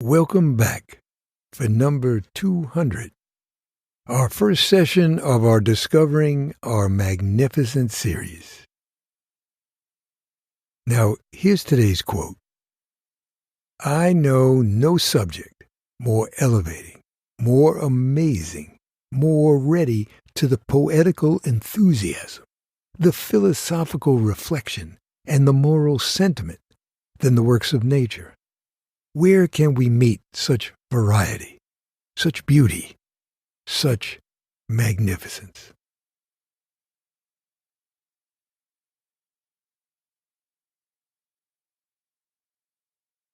Welcome back for number 200, our first session of our Discovering Our Magnificence series. Now, here's today's quote. I know no subject more elevating, more amazing, more ready to the poetical enthusiasm, the philosophical reflection, and the moral sentiment than the works of nature. Where can we meet such variety, such beauty, such magnificence?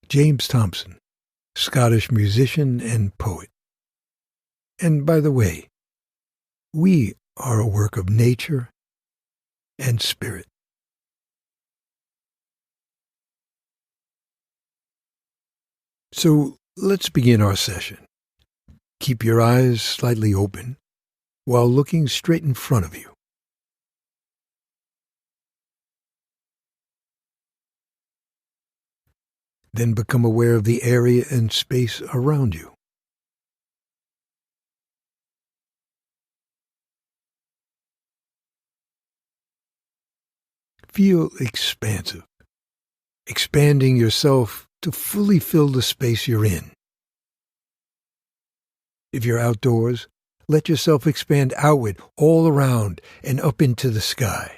James Thomson, Scottish musician and poet. And by the way, we are a work of nature and spirit. So let's begin our session. Keep your eyes slightly open while looking straight in front of you. Then become aware of the area and space around you. Feel expansive, expanding yourself to fully fill the space you're in. If you're outdoors, let yourself expand outward, all around, and up into the sky.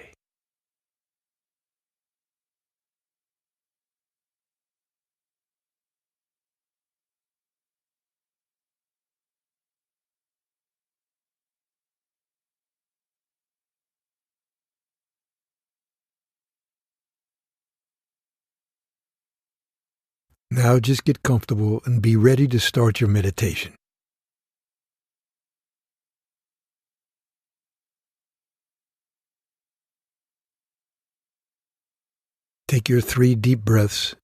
Now just get comfortable and be ready to start your meditation. Take your 3 deep breaths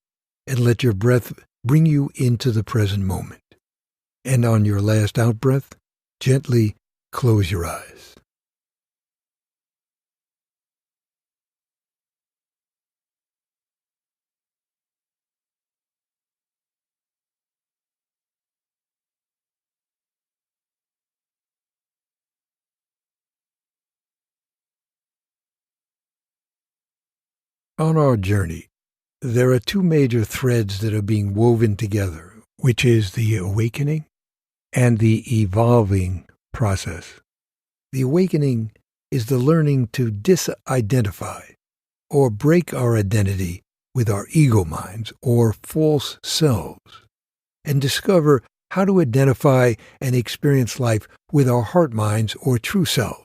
and let your breath bring you into the present moment. And on your last out-breath, gently close your eyes. On our journey, there are 2 major threads that are being woven together, which is the awakening and the evolving process. The awakening is the learning to disidentify or break our identity with our ego minds or false selves and discover how to identify and experience life with our heart minds or true self,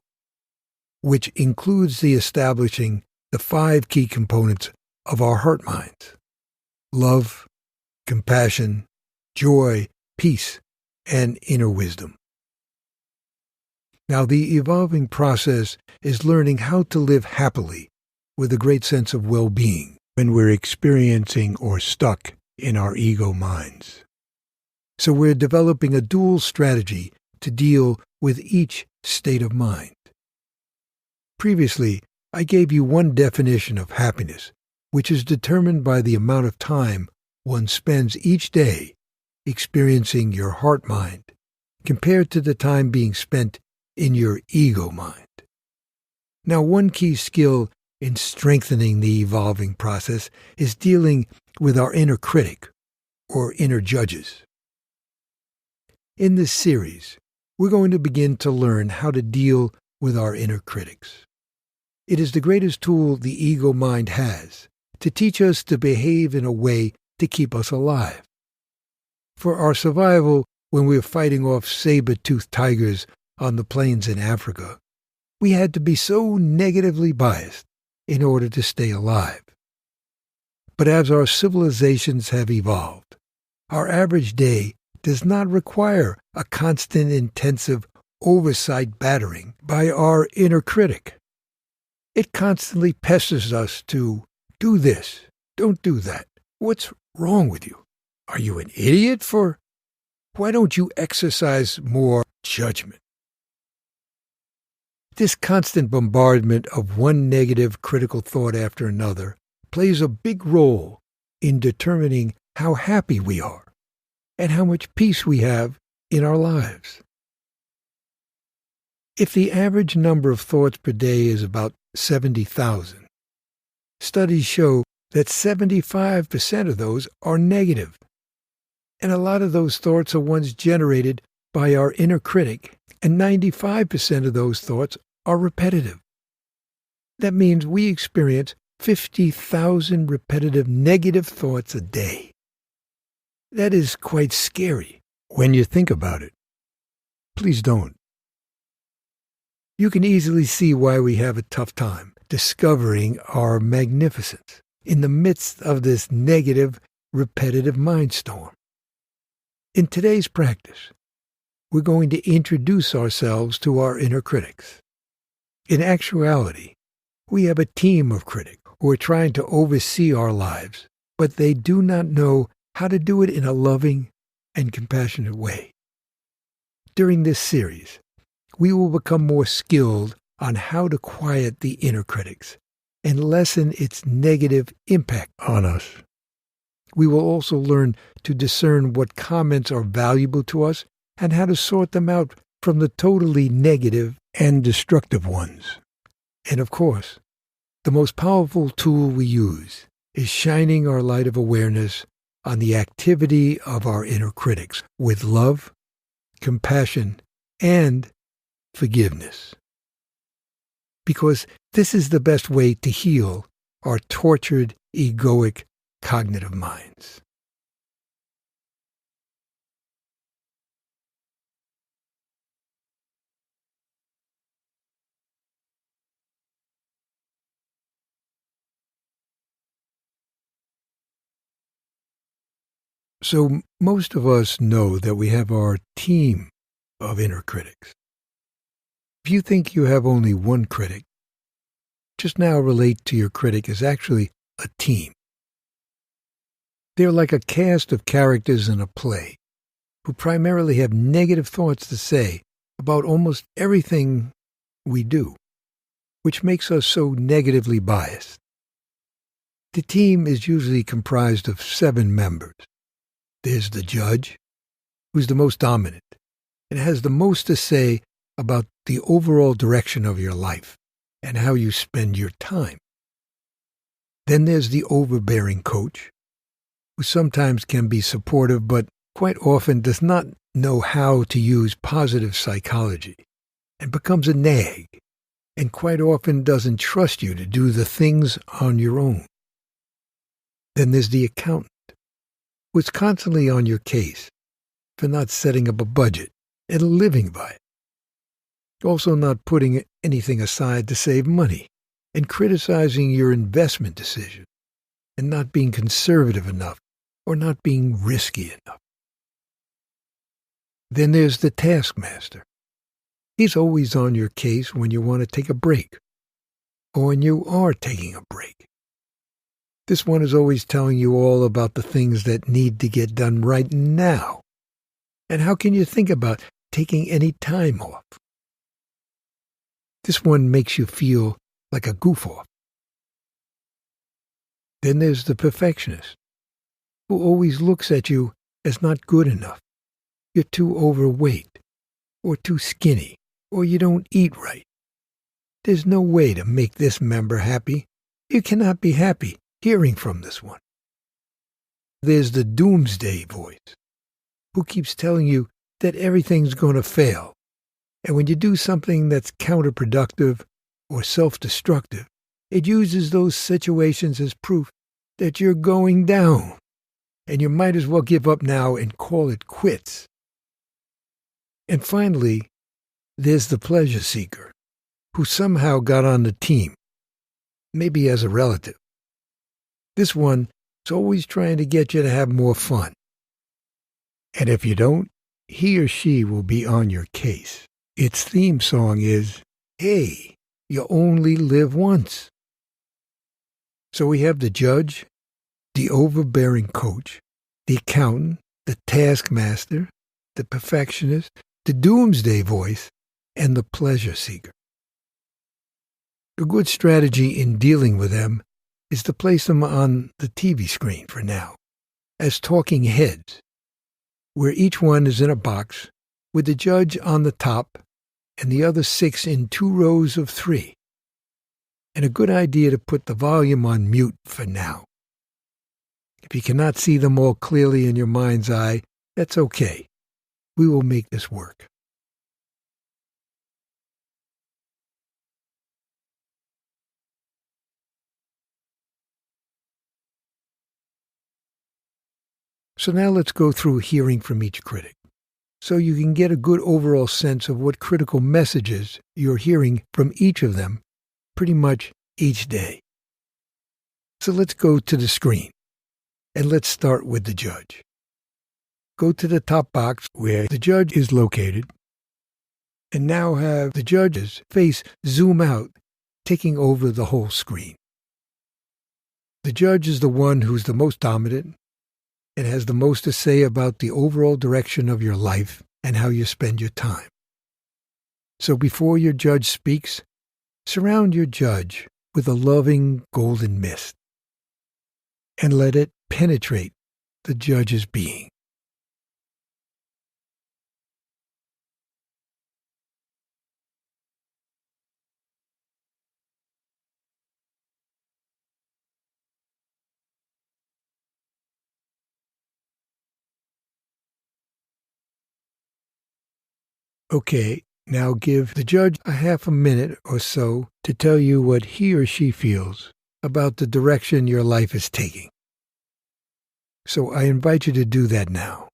which includes the establishing the 5 key components of our heart minds: love, compassion, joy, peace, and inner wisdom. Now, the evolving process is learning how to live happily with a great sense of well-being when we're experiencing or stuck in our ego minds. So we're developing a dual strategy to deal with each state of mind. Previously, I gave you one definition of happiness, which is determined by the amount of time one spends each day experiencing your heart mind compared to the time being spent in your ego mind. Now, one key skill in strengthening the evolving process is dealing with our inner critic or inner judges. In this series, we're going to begin to learn how to deal with our inner critics. It is the greatest tool the ego mind has to teach us to behave in a way to keep us alive. For our survival when we were fighting off saber-toothed tigers on the plains in Africa, we had to be so negatively biased in order to stay alive. But as our civilizations have evolved, our average day does not require a constant intensive oversight battering by our inner critic. It constantly pesters us to do this, don't do that. What's wrong with you? Are you an idiot for? Why don't you exercise more judgment? This constant bombardment of one negative critical thought after another plays a big role in determining how happy we are and how much peace we have in our lives. If the average number of thoughts per day is about 70,000, studies show that 75% of those are negative. And a lot of those thoughts are ones generated by our inner critic, and 95% of those thoughts are repetitive. That means we experience 50,000 repetitive negative thoughts a day. That is quite scary when you think about it. Please don't. You can easily see why we have a tough time discovering our magnificence in the midst of this negative, repetitive mindstorm. In today's practice, we're going to introduce ourselves to our inner critics. In actuality, we have a team of critics who are trying to oversee our lives, but they do not know how to do it in a loving and compassionate way. During this series, we will become more skilled on how to quiet the inner critics and lessen its negative impact on us. We will also learn to discern what comments are valuable to us and how to sort them out from the totally negative and destructive ones. And of course, the most powerful tool we use is shining our light of awareness on the activity of our inner critics with love, compassion, and forgiveness. Because this is the best way to heal our tortured, egoic, cognitive minds. So most of us know that we have our team of inner critics. If you think you have only one critic, just now relate to your critic as actually a team. They're like a cast of characters in a play who primarily have negative thoughts to say about almost everything we do, which makes us so negatively biased. The team is usually comprised of 7 members. There's the judge, who's the most dominant and has the most to say about the overall direction of your life and how you spend your time. Then there's the overbearing coach, who sometimes can be supportive but quite often does not know how to use positive psychology and becomes a nag and quite often doesn't trust you to do the things on your own. Then there's the accountant, who is constantly on your case for not setting up a budget and living by it. Also not putting anything aside to save money, and criticizing your investment decision, and not being conservative enough, or not being risky enough. Then there's the taskmaster. He's always on your case when you want to take a break, or when you are taking a break. This one is always telling you all about the things that need to get done right now. And how can you think about taking any time off? This one makes you feel like a goof-off. Then there's the perfectionist, who always looks at you as not good enough. You're too overweight, or too skinny, or you don't eat right. There's no way to make this member happy. You cannot be happy hearing from this one. There's the doomsday voice, who keeps telling you that everything's going to fail. And when you do something that's counterproductive or self-destructive, it uses those situations as proof that you're going down, and you might as well give up now and call it quits. And finally, there's the pleasure seeker, who somehow got on the team, maybe as a relative. This one is always trying to get you to have more fun. And if you don't, he or she will be on your case. Its theme song is, "Hey, you only live once." So we have the judge, the overbearing coach, the accountant, the taskmaster, the perfectionist, the doomsday voice, and the pleasure seeker. A good strategy in dealing with them is to place them on the TV screen for now, as talking heads. where each one is in a box with the judge on the top and the other 6 in 2 rows of 3. And a good idea to put the volume on mute for now. If you cannot see them all clearly in your mind's eye, that's okay. We will make this work. So now let's go through hearing from each critic, so you can get a good overall sense of what critical messages you're hearing from each of them pretty much each day. So let's go to the screen, and let's start with the judge. Go to the top box where the judge is located, and now have the judge's face zoom out, taking over the whole screen. The judge is the one who's the most dominant and has the most to say about the overall direction of your life and how you spend your time. So before your judge speaks, surround your judge with a loving golden mist and let it penetrate the judge's being. Okay, now give the judge a half a minute or so to tell you what he or she feels about the direction your life is taking. So I invite you to do that now.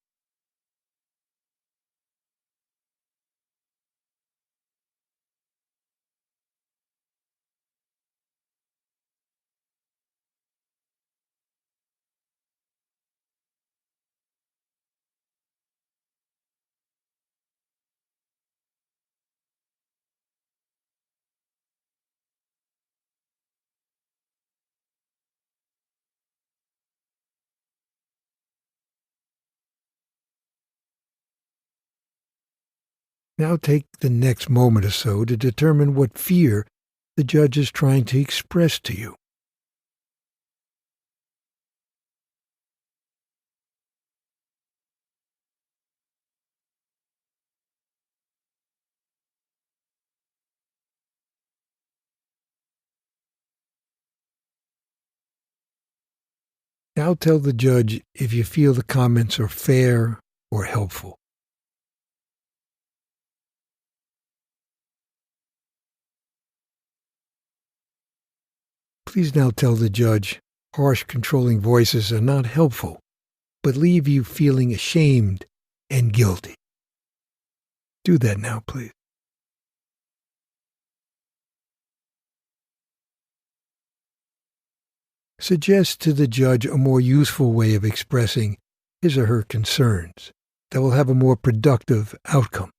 Now take the next moment or so to determine what fear the judge is trying to express to you. Now tell the judge if you feel the comments are fair or helpful. Please now tell the judge harsh, controlling voices are not helpful, but leave you feeling ashamed and guilty. Do that now, please. Suggest to the judge a more useful way of expressing his or her concerns that will have a more productive outcome.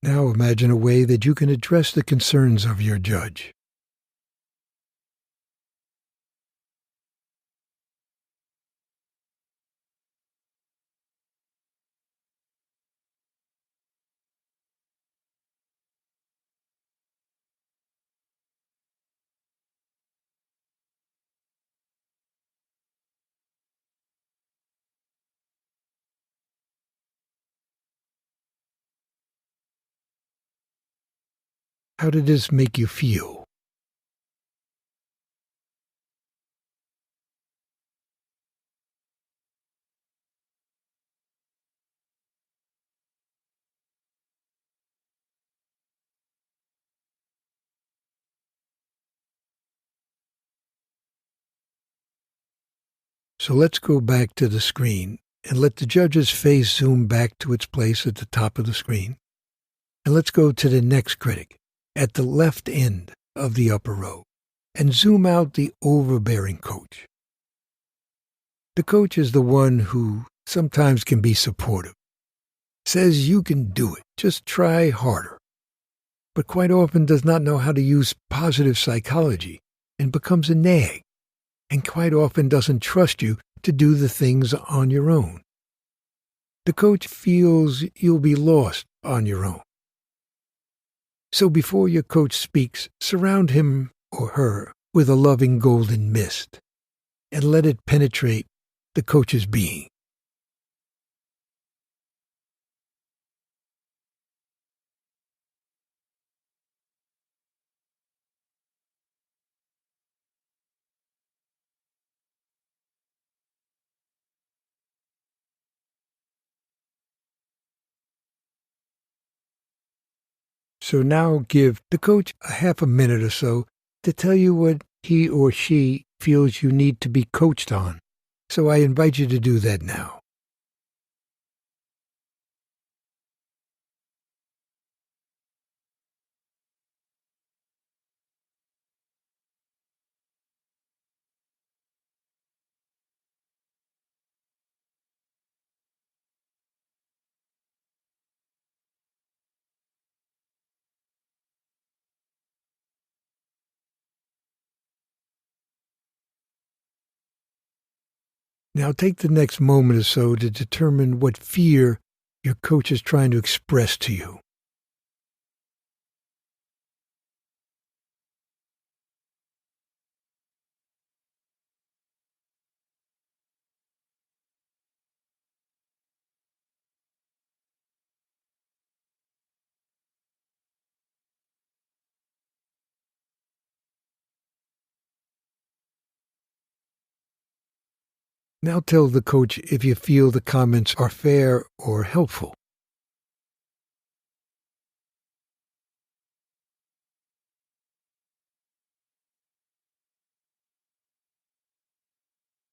Now imagine a way that you can address the concerns of your judge. How did this make you feel? So let's go back to the screen and let the judge's face zoom back to its place at the top of the screen. And let's go to the next critic at the left end of the upper row and zoom out the overbearing coach. The coach is the one who sometimes can be supportive, says you can do it, just try harder, but quite often does not know how to use positive psychology and becomes a nag, and quite often doesn't trust you to do the things on your own. The coach feels you'll be lost on your own. So before your coach speaks, surround him or her with a loving golden mist and let it penetrate the coach's being. So now give the coach a half a minute or so to tell you what he or she feels you need to be coached on. So I invite you to do that now. Now take the next moment or so to determine what fear your coach is trying to express to you. Now tell the coach if you feel the comments are fair or helpful.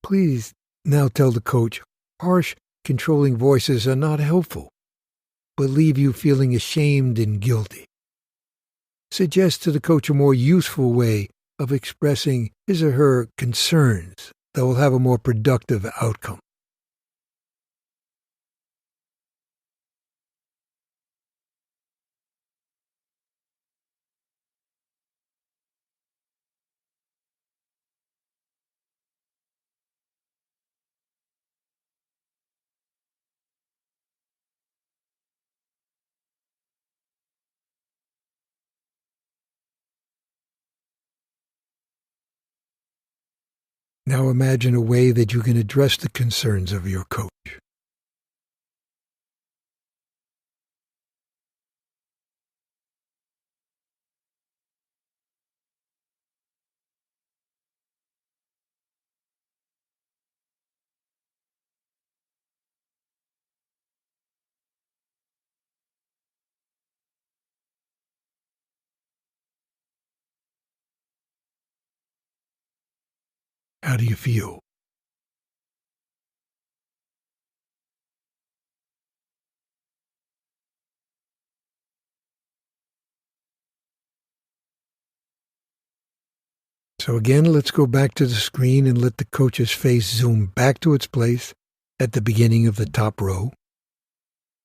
Please now tell the coach harsh, controlling voices are not helpful, but leave you feeling ashamed and guilty. Suggest to the coach a more useful way of expressing his or her concerns that will have a more productive outcome. Now imagine a way that you can address the concerns of your coach. How do you feel? So again, let's go back to the screen and let the coach's face zoom back to its place at the beginning of the top row.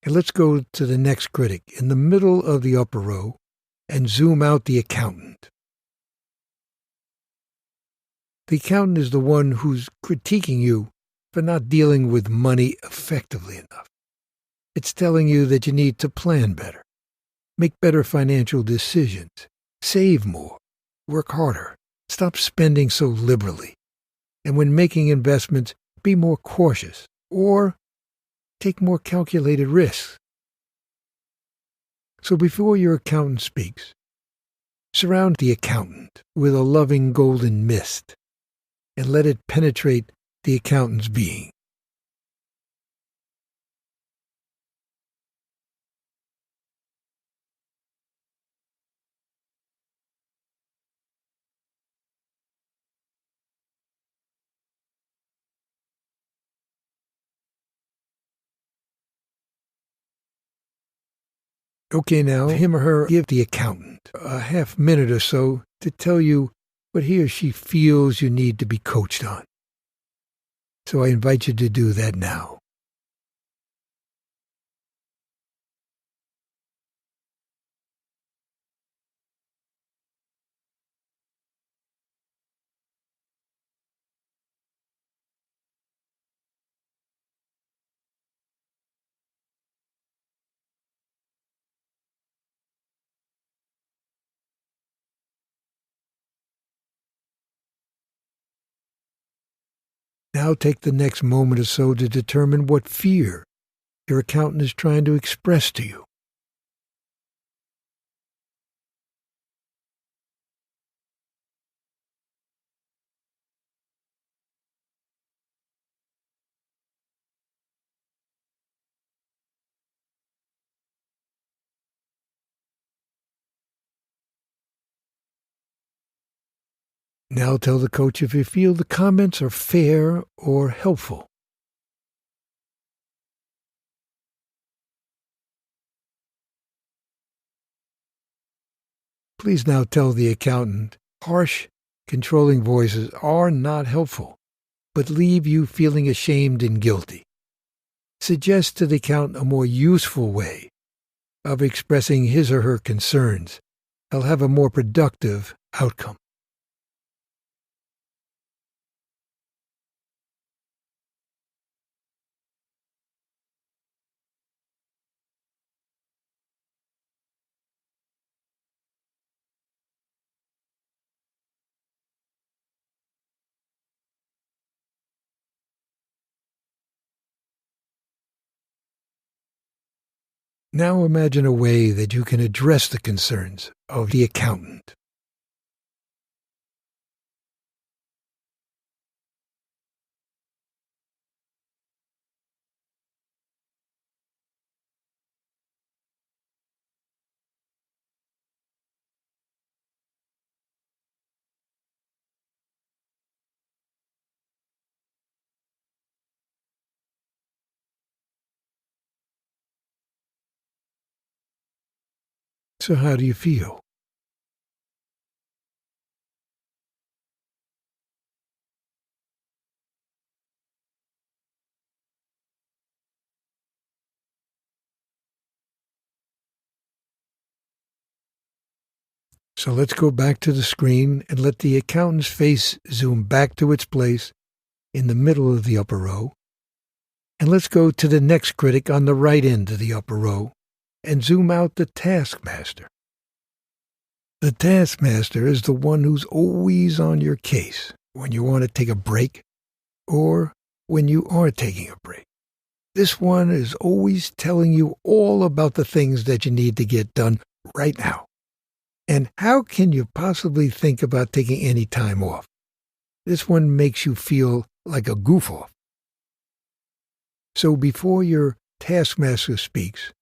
And let's go to the next critic in the middle of the upper row and zoom out the accountant. The accountant is the one who's critiquing you for not dealing with money effectively enough. It's telling you that you need to plan better, make better financial decisions, save more, work harder, stop spending so liberally, and when making investments, be more cautious or take more calculated risks. So before your accountant speaks, surround the accountant with a loving golden mist and let it penetrate the accountant's being. Okay, now him or her give the accountant a half minute or so to tell you what he or she feels you need to be coached on. So I invite you to do that now. Now take the next moment or so to determine what fear your accountant is trying to express to you. Now tell the coach if you feel the comments are fair or helpful. Please now tell the accountant, harsh, controlling voices are not helpful, but leave you feeling ashamed and guilty. Suggest to the accountant a more useful way of expressing his or her concerns. They'll have a more productive outcome. Now imagine a way that you can address the concerns of the accountant. So how do you feel? So let's go back to the screen and let the accountant's face zoom back to its place in the middle of the upper row. And let's go to the next critic on the right end of the upper row and zoom out the taskmaster. The taskmaster is the one who's always on your case when you want to take a break or when you are taking a break. This one is always telling you all about the things that you need to get done right now. And how can you possibly think about taking any time off? This one makes you feel like a goof-off. So before your taskmaster speaks,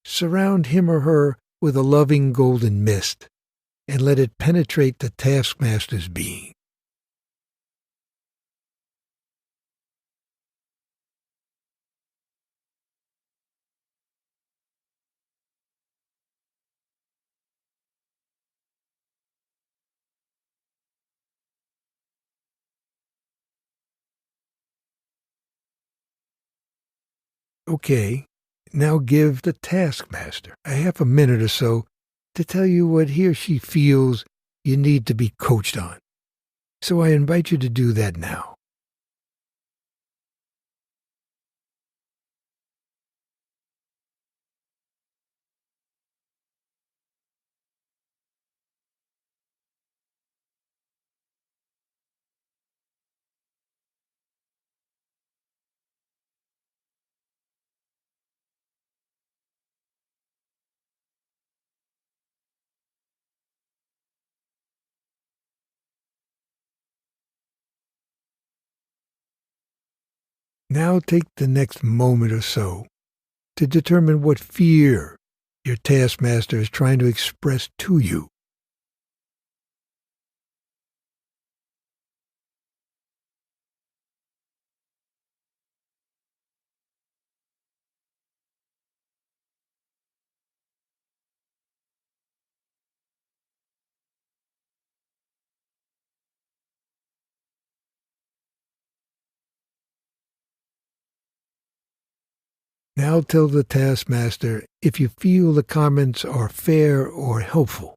surround him or her with a loving golden mist and let it penetrate the taskmaster's being. Okay, now give the taskmaster a half a minute or so to tell you what he or she feels you need to be coached on. So I invite you to do that now. Now take the next moment or so to determine what fear your taskmaster is trying to express to you. Now tell the taskmaster if you feel the comments are fair or helpful.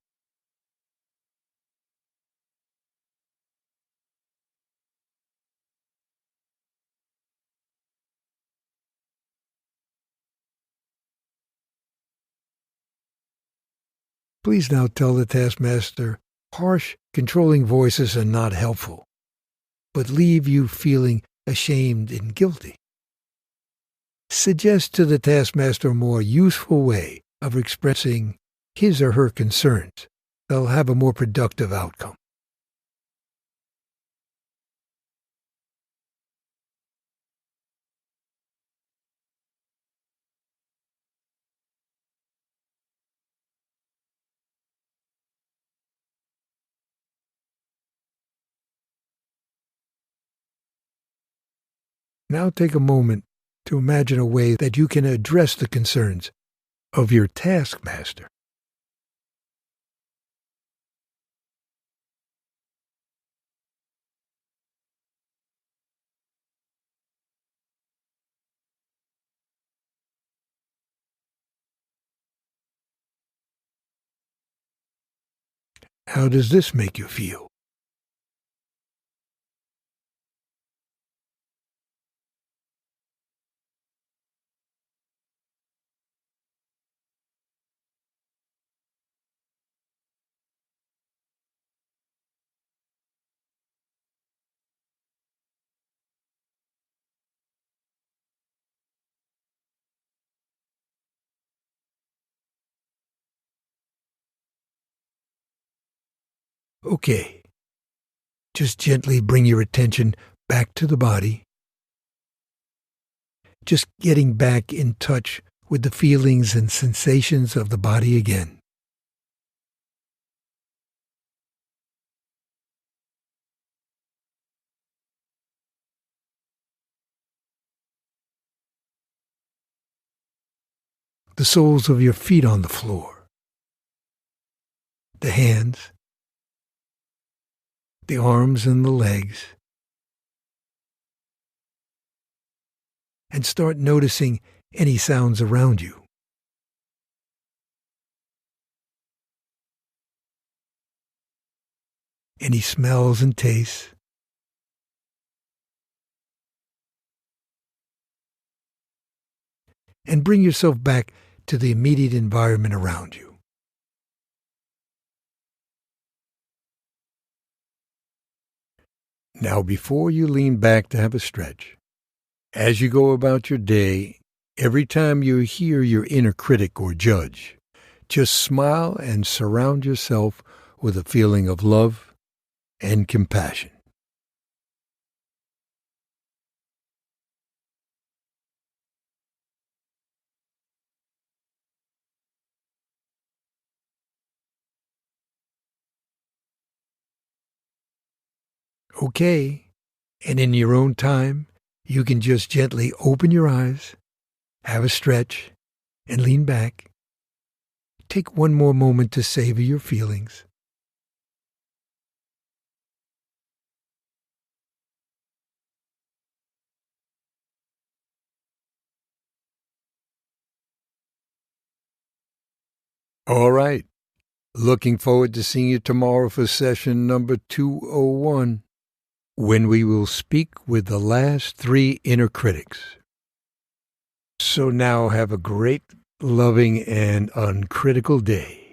Please now tell the taskmaster harsh, controlling voices are not helpful, but leave you feeling ashamed and guilty. Suggest to the taskmaster a more useful way of expressing his or her concerns. They'll have a more productive outcome. Now take a moment to imagine a way that you can address the concerns of your taskmaster. How does this make you feel? Okay, just gently bring your attention back to the body, just getting back in touch with the feelings and sensations of the body again. The soles of your feet on the floor, the hands, the arms and the legs, and start noticing any sounds around you. Any smells and tastes. And bring yourself back to the immediate environment around you. Now, before you lean back to have a stretch, as you go about your day, every time you hear your inner critic or judge, just smile and surround yourself with a feeling of love and compassion. Okay, and in your own time, you can just gently open your eyes, have a stretch, and lean back. Take one more moment to savor your feelings. All right. Looking forward to seeing you tomorrow for session number 201, when we will speak with the last 3 inner critics. So now have a great, loving, and uncritical day.